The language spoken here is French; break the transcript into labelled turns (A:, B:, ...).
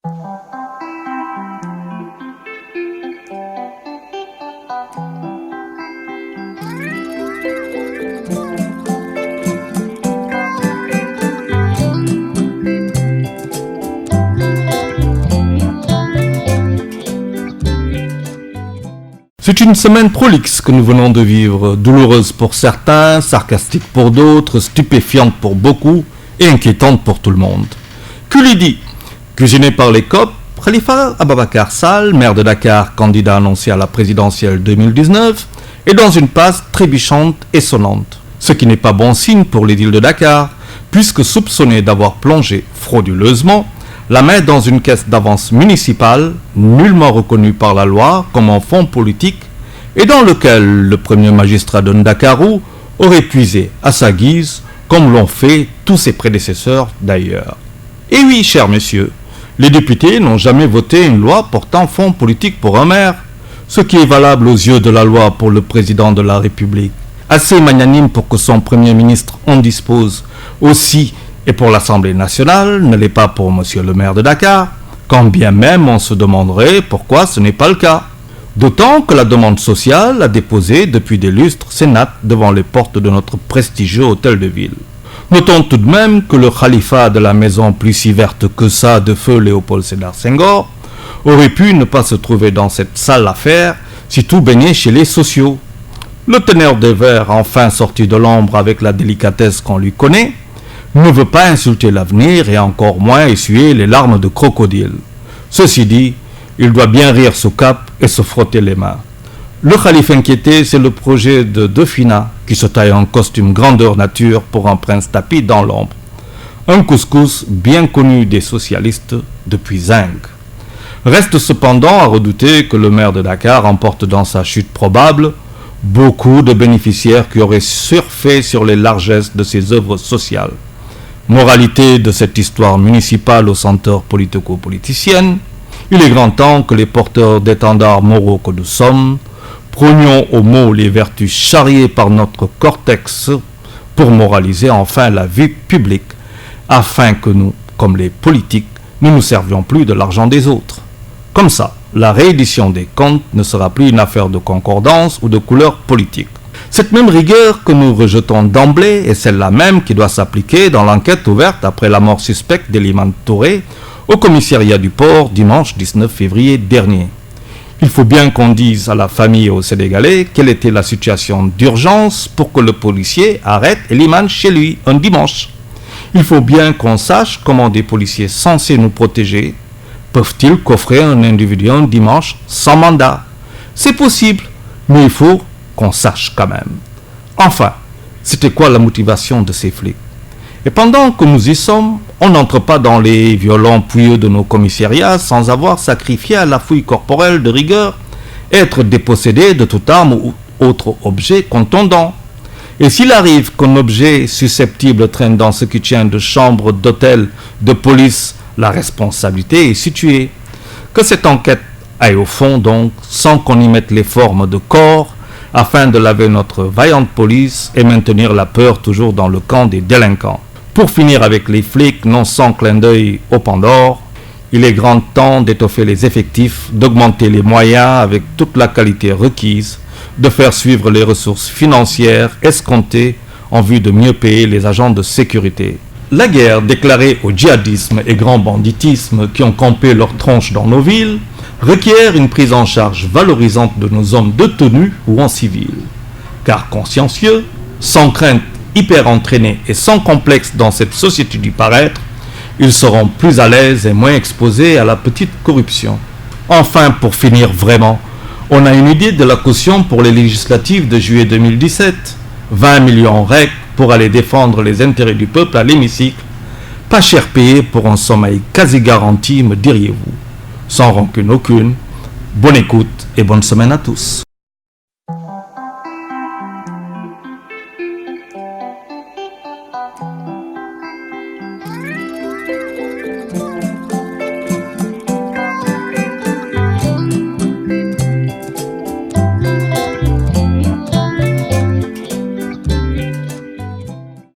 A: C'est une semaine prolixe que nous venons de vivre, douloureuse pour certains, sarcastique pour d'autres, stupéfiante pour beaucoup et inquiétante pour tout le monde. Que lui dit, cuisiné par les COP, Khalifa Ababacar Sall, maire de Dakar, candidat annoncé à la présidentielle 2019, est dans une passe trébuchante et sonnante. Ce qui n'est pas bon signe pour l'édile de Dakar, puisque soupçonné d'avoir plongé frauduleusement la main dans une caisse d'avance municipale, nullement reconnue par la loi comme un fonds politique, et dans lequel le premier magistrat de Ndakarou aurait puisé à sa guise, comme l'ont fait tous ses prédécesseurs d'ailleurs. Et oui, chers messieurs, les députés n'ont jamais voté une loi portant fonds politique pour un maire, ce qui est valable aux yeux de la loi pour le président de la République. Assez magnanime pour que son premier ministre en dispose aussi, et pour l'Assemblée nationale, ne l'est pas pour monsieur le maire de Dakar, quand bien même on se demanderait pourquoi ce n'est pas le cas. D'autant que la demande sociale a déposé depuis des lustres ses nattes devant les portes de notre prestigieux hôtel de ville. Notons tout de même que le khalifa de la maison plus si verte que ça de feu Léopold Sédar Senghor aurait pu ne pas se trouver dans cette sale affaire si tout baignait chez les sociaux. Le teneur des verres, enfin sorti de l'ombre avec la délicatesse qu'on lui connaît, ne veut pas insulter l'avenir et encore moins essuyer les larmes de crocodile. Ceci dit, il doit bien rire sous cap et se frotter les mains. Le khalife inquiété, c'est le projet de Defina qui se taille en costume grandeur nature pour un prince tapi dans l'ombre. Un couscous bien connu des socialistes depuis zinc. Reste cependant à redouter que le maire de Dakar emporte dans sa chute probable beaucoup de bénéficiaires qui auraient surfé sur les largesses de ses œuvres sociales. Moralité de cette histoire municipale aux senteurs politico-politiciennes, il est grand temps que les porteurs d'étendards moraux que nous sommes prenions au mot les vertus charriées par notre cortex pour moraliser enfin la vie publique, afin que nous, comme les politiques, ne nous servions plus de l'argent des autres. Comme ça, la réédition des comptes ne sera plus une affaire de concordance ou de couleur politique. Cette même rigueur que nous rejetons d'emblée est celle-là même qui doit s'appliquer dans l'enquête ouverte après la mort suspecte d'Elimane Touré au commissariat du port dimanche 19 février dernier. Il faut bien qu'on dise à la famille et aux Sénégalais quelle était la situation d'urgence pour que le policier arrête Elimane chez lui un dimanche. Il faut bien qu'on sache comment des policiers censés nous protéger peuvent-ils coffrer un individu un dimanche sans mandat. C'est possible, mais il faut qu'on sache quand même. Enfin, c'était quoi la motivation de ces flics? Et pendant que nous y sommes, on n'entre pas dans les violons pouilleux de nos commissariats sans avoir sacrifié à la fouille corporelle de rigueur, être dépossédé de toute arme ou autre objet contondant. Et s'il arrive qu'un objet susceptible traîne dans ce qui tient de chambre, d'hôtel, de police, la responsabilité est située. Que cette enquête aille au fond donc, sans qu'on y mette les formes de corps, afin de laver notre vaillante police et maintenir la peur toujours dans le camp des délinquants. Pour finir avec les flics, non sans clin d'œil au Pandore, il est grand temps d'étoffer les effectifs, d'augmenter les moyens avec toute la qualité requise, de faire suivre les ressources financières escomptées en vue de mieux payer les agents de sécurité. La guerre déclarée au djihadisme et grand banditisme qui ont campé leurs tronches dans nos villes requiert une prise en charge valorisante de nos hommes de tenue ou en civil. Car consciencieux, sans crainte, hyper entraînés et sans complexe dans cette société du paraître, ils seront plus à l'aise et moins exposés à la petite corruption. Enfin, pour finir vraiment, on a une idée de la caution pour les législatives de juillet 2017. 20 millions REC pour aller défendre les intérêts du peuple à l'hémicycle. Pas cher payé pour un sommeil quasi garanti, me diriez-vous. Sans rancune aucune, bonne écoute et bonne semaine à tous.